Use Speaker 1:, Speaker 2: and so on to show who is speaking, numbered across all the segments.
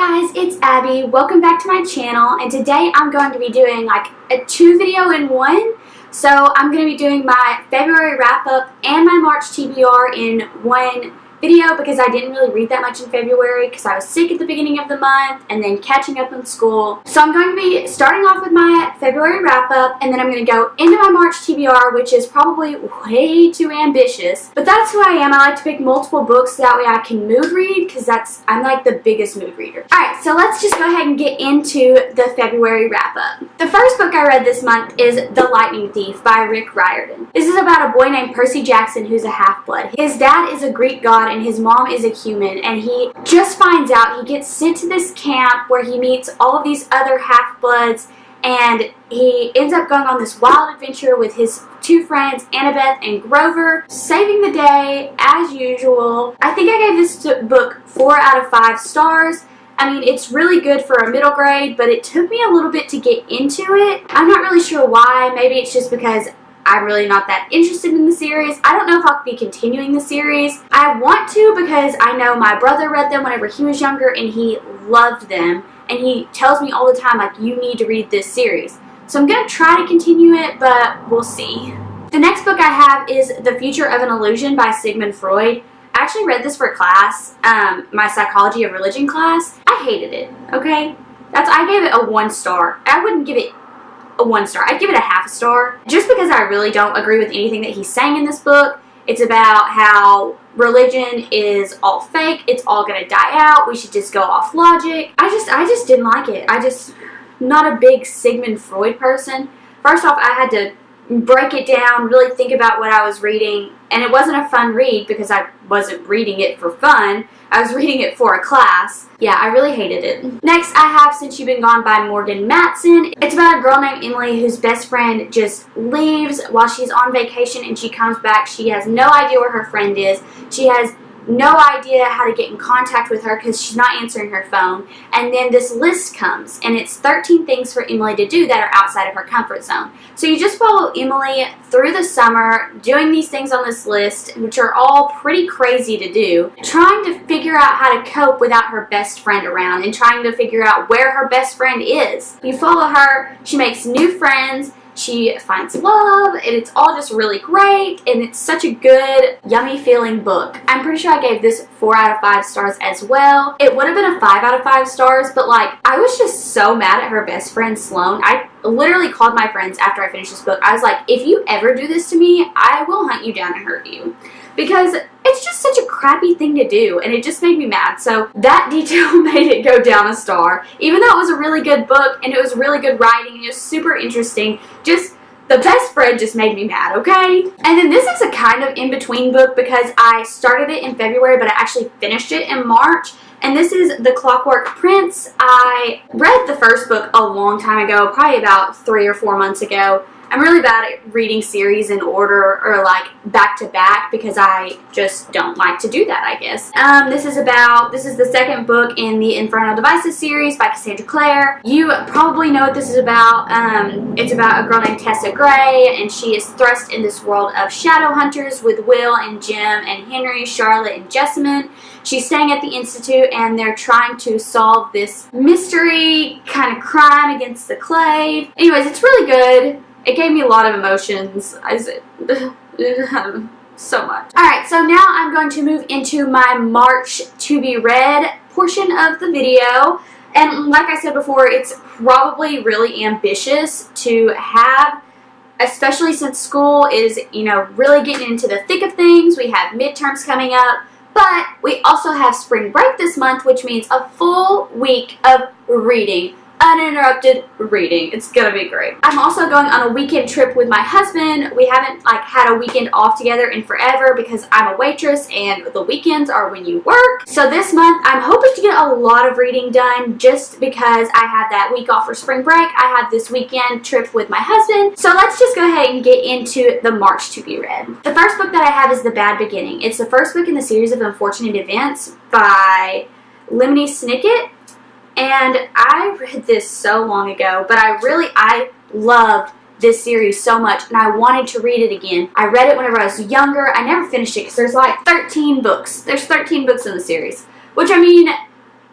Speaker 1: Hi guys, it's Abby. Welcome back to my channel, and today I'm going to be doing like a 2 video in 1. So I'm going to be doing my February wrap up and my March TBR in one video because I didn't really read that much in February because I was sick at the beginning of the month and then catching up in school. So I'm going to be starting off with my February wrap up, and then I'm going to go into my March TBR, which is probably way too ambitious. But that's who I am. I like to pick multiple books so that way I can mood read because I'm like the biggest mood reader. Alright, so let's just go ahead and get into the February wrap up. The first book I read this month is The Lightning Thief by Rick Riordan. This is about a boy named Percy Jackson who's a half-blood. His dad is a Greek god and his mom is a human, and he just finds out, he gets sent to this camp where he meets all of these other half-bloods, and he ends up going on this wild adventure with his two friends, Annabeth and Grover, saving the day as usual. I think I gave this book 4 out of 5 stars. I mean, it's really good for a middle grade, but it took me a little bit to get into it. I'm not really sure why. Maybe it's just because I'm really not that interested in the series. I don't know if I'll be continuing the series. I want to because I know my brother read them whenever he was younger and he loved them. And he tells me all the time, like, you need to read this series. So I'm going to try to continue it, but we'll see. The next book I have is The Future of an Illusion by Sigmund Freud. I actually read this for class, my Psychology of Religion class. I hated it, okay? I gave it a 1 star. I wouldn't give it a 1 star. I'd give it a half a star. Just because I really don't agree with anything that he's saying in this book. It's about how religion is all fake. It's all going to die out. We should just go off logic. I just didn't like it. Not a big Sigmund Freud person. First off, I had to break it down, really think about what I was reading, and it wasn't a fun read because I wasn't reading it for fun. I was reading it for a class. Yeah, I really hated it. Next, I have Since You've Been Gone by Morgan Matson. It's about a girl named Emily whose best friend just leaves while she's on vacation, and she comes back. She has no idea where her friend is. She has no idea how to get in contact with her because she's not answering her phone. And then this list comes, and it's 13 things for Emily to do that are outside of her comfort zone. So you just follow Emily through the summer doing these things on this list, which are all pretty crazy to do, trying to figure out how to cope without her best friend around and trying to figure out where her best friend is. You follow her, she makes new friends, she finds love, and it's all just really great, and it's such a good, yummy feeling book. I'm pretty sure I gave this 4 out of 5 stars as well. It would have been a 5 out of 5 stars, but like, I was just so mad at her best friend Sloane. I literally called my friends after I finished this book. I was like, if you ever do this to me, I will hunt you down and hurt you. Because it's just such a crappy thing to do, and it just made me mad. So that detail made it go down a star. Even though it was a really good book, and it was really good writing, and it was super interesting, just the best friend just made me mad, okay? And then this is a kind of in-between book because I started it in February, but I actually finished it in March. And this is The Clockwork Prince. I read the first book a long time ago, probably about 3 or 4 months ago. I'm really bad at reading series in order or like back to back because I just don't like to do that, I guess. This is the second book in the Infernal Devices series by Cassandra Clare. You probably know what this is about. It's about a girl named Tessa Gray, and she is thrust in this world of shadow hunters with Will and Jim and Henry, Charlotte, and Jessamine. She's staying at the Institute, and they're trying to solve this mystery kind of crime against the Clave. Anyways, it's really good. It gave me a lot of emotions. So much. Alright, so now I'm going to move into my March to be read portion of the video. And like I said before, it's probably really ambitious to have, especially since school is, really getting into the thick of things. We have midterms coming up. But we also have spring break this month, which means a full week of reading. Uninterrupted reading. It's gonna be great. I'm also going on a weekend trip with my husband. We haven't had a weekend off together in forever because I'm a waitress and the weekends are when you work. So this month I'm hoping to get a lot of reading done just because I have that week off for spring break. I have this weekend trip with my husband. So let's just go ahead and get into the March to be read. The first book that I have is The Bad Beginning. It's the first book in the series of Unfortunate Events by Lemony Snicket. And I read this so long ago, but I loved this series so much, and I wanted to read it again. I read it whenever I was younger. I never finished it because there's like 13 books. There's 13 books in the series, which, I mean,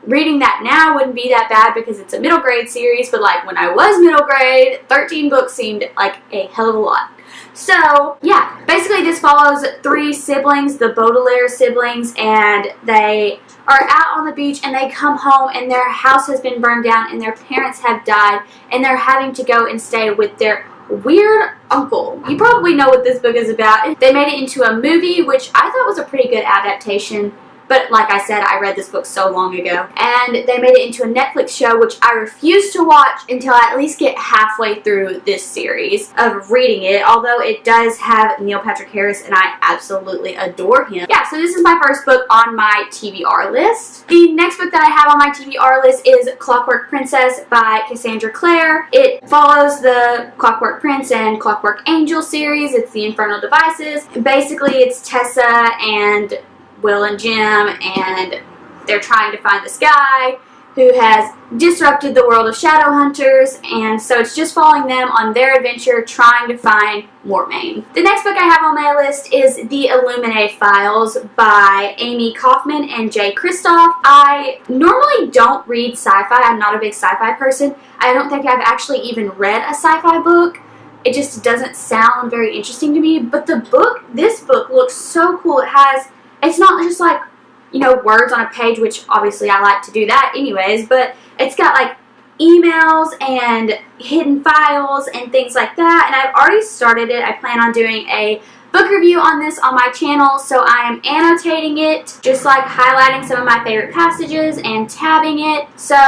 Speaker 1: reading that now wouldn't be that bad because it's a middle grade series, but like when I was middle grade, 13 books seemed like a hell of a lot. So, yeah, basically this follows 3 siblings, the Baudelaire siblings, and they are out on the beach and they come home and their house has been burned down and their parents have died and they're having to go and stay with their weird uncle. You probably know what this book is about. They made it into a movie, which I thought was a pretty good adaptation. But like I said, I read this book so long ago. And they made it into a Netflix show, which I refuse to watch until I at least get halfway through this series of reading it. Although it does have Neil Patrick Harris, and I absolutely adore him. Yeah, so this is my first book on my TBR list. The next book that I have on my TBR list is Clockwork Princess by Cassandra Clare. It follows the Clockwork Prince and Clockwork Angel series. It's the Infernal Devices. Basically, it's Tessa and Will and Jim, and they're trying to find this guy who has disrupted the world of shadow hunters, and so it's just following them on their adventure trying to find Mortmain. The next book I have on my list is The Illuminae Files by Amy Kaufman and Jay Kristoff. I normally don't read sci-fi. I'm not a big sci-fi person. I don't think I've actually even read a sci-fi book. It just doesn't sound very interesting to me, but this book looks so cool. It's not just like, you know, words on a page, which obviously I like to do that anyways, but it's got like emails and hidden files and things like that, and I've already started it. I plan on doing a book review on this on my channel, so I am annotating it, just like highlighting some of my favorite passages and tabbing it. So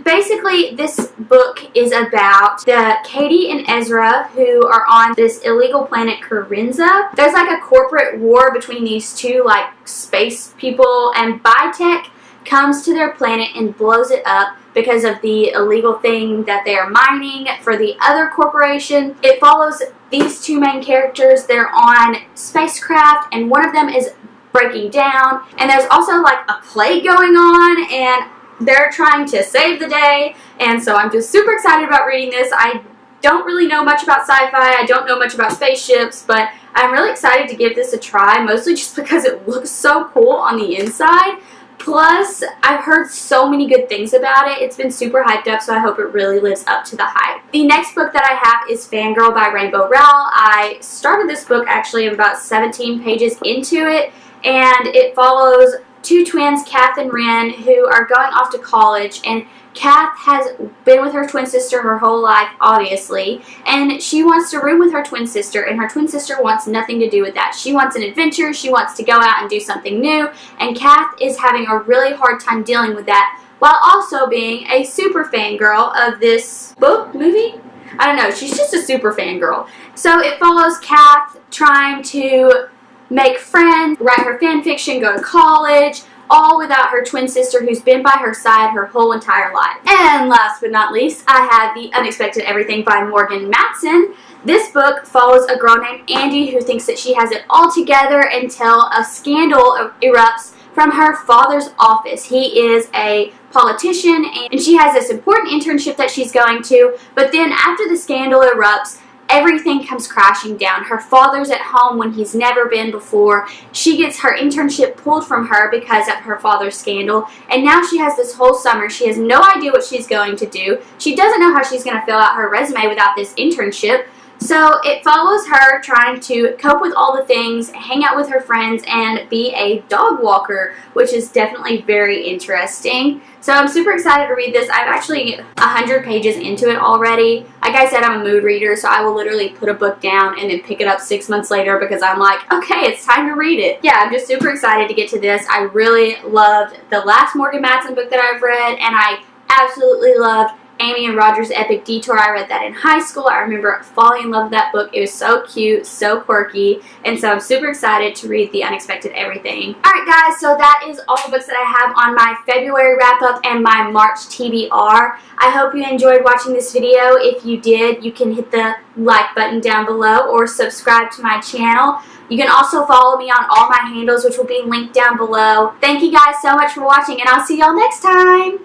Speaker 1: basically this book is about the Katie and Ezra who are on this illegal planet Corinza. There's like a corporate war between these two like space people, and Bitech comes to their planet and blows it up because of the illegal thing that they are mining for the other corporation. It follows these 2 main characters. They're on spacecraft and one of them is breaking down, and there's also like a plague going on and they're trying to save the day, and so I'm just super excited about reading this. I don't really know much about sci-fi. I don't know much about spaceships, but I'm really excited to give this a try, mostly just because it looks so cool on the inside. Plus, I've heard so many good things about it. It's been super hyped up, so I hope it really lives up to the hype. The next book that I have is Fangirl by Rainbow Rowell. I started this book actually about 17 pages into it, and it follows 2 twins, Kath and Ren, who are going off to college, and Kath has been with her twin sister her whole life, obviously, and she wants to room with her twin sister, and her twin sister wants nothing to do with that. She wants an adventure, she wants to go out and do something new, and Kath is having a really hard time dealing with that, while also being a super fangirl of this movie? I don't know, she's just a super fangirl. So it follows Kath trying to make friends, write her fan fiction, go to college, all without her twin sister who's been by her side her whole entire life. And last but not least, I have The Unexpected Everything by Morgan Matson. This book follows a girl named Andy who thinks that she has it all together until a scandal erupts from her father's office. He is a politician and she has this important internship that she's going to, but then after the scandal erupts, everything comes crashing down. Her father's at home when he's never been before. She gets her internship pulled from her because of her father's scandal, and now she has this whole summer. She has no idea what she's going to do. She doesn't know how she's going to fill out her resume without this internship. So it follows her trying to cope with all the things, hang out with her friends, and be a dog walker, which is definitely very interesting. So I'm super excited to read this. I've actually 100 pages into it already. Like I said, I'm a mood reader, so I will literally put a book down and then pick it up 6 months later because I'm like, okay, it's time to read it. Yeah, I'm just super excited to get to this. I really loved the last Morgan Matson book that I've read, and I absolutely loved Amy and Roger's Epic Detour. I read that in high school. I remember falling in love with that book. It was so cute, so quirky, and so I'm super excited to read The Unexpected Everything. Alright guys, so that is all the books that I have on my February wrap-up and my March TBR. I hope you enjoyed watching this video. If you did, you can hit the like button down below or subscribe to my channel. You can also follow me on all my handles, which will be linked down below. Thank you guys so much for watching, and I'll see y'all next time!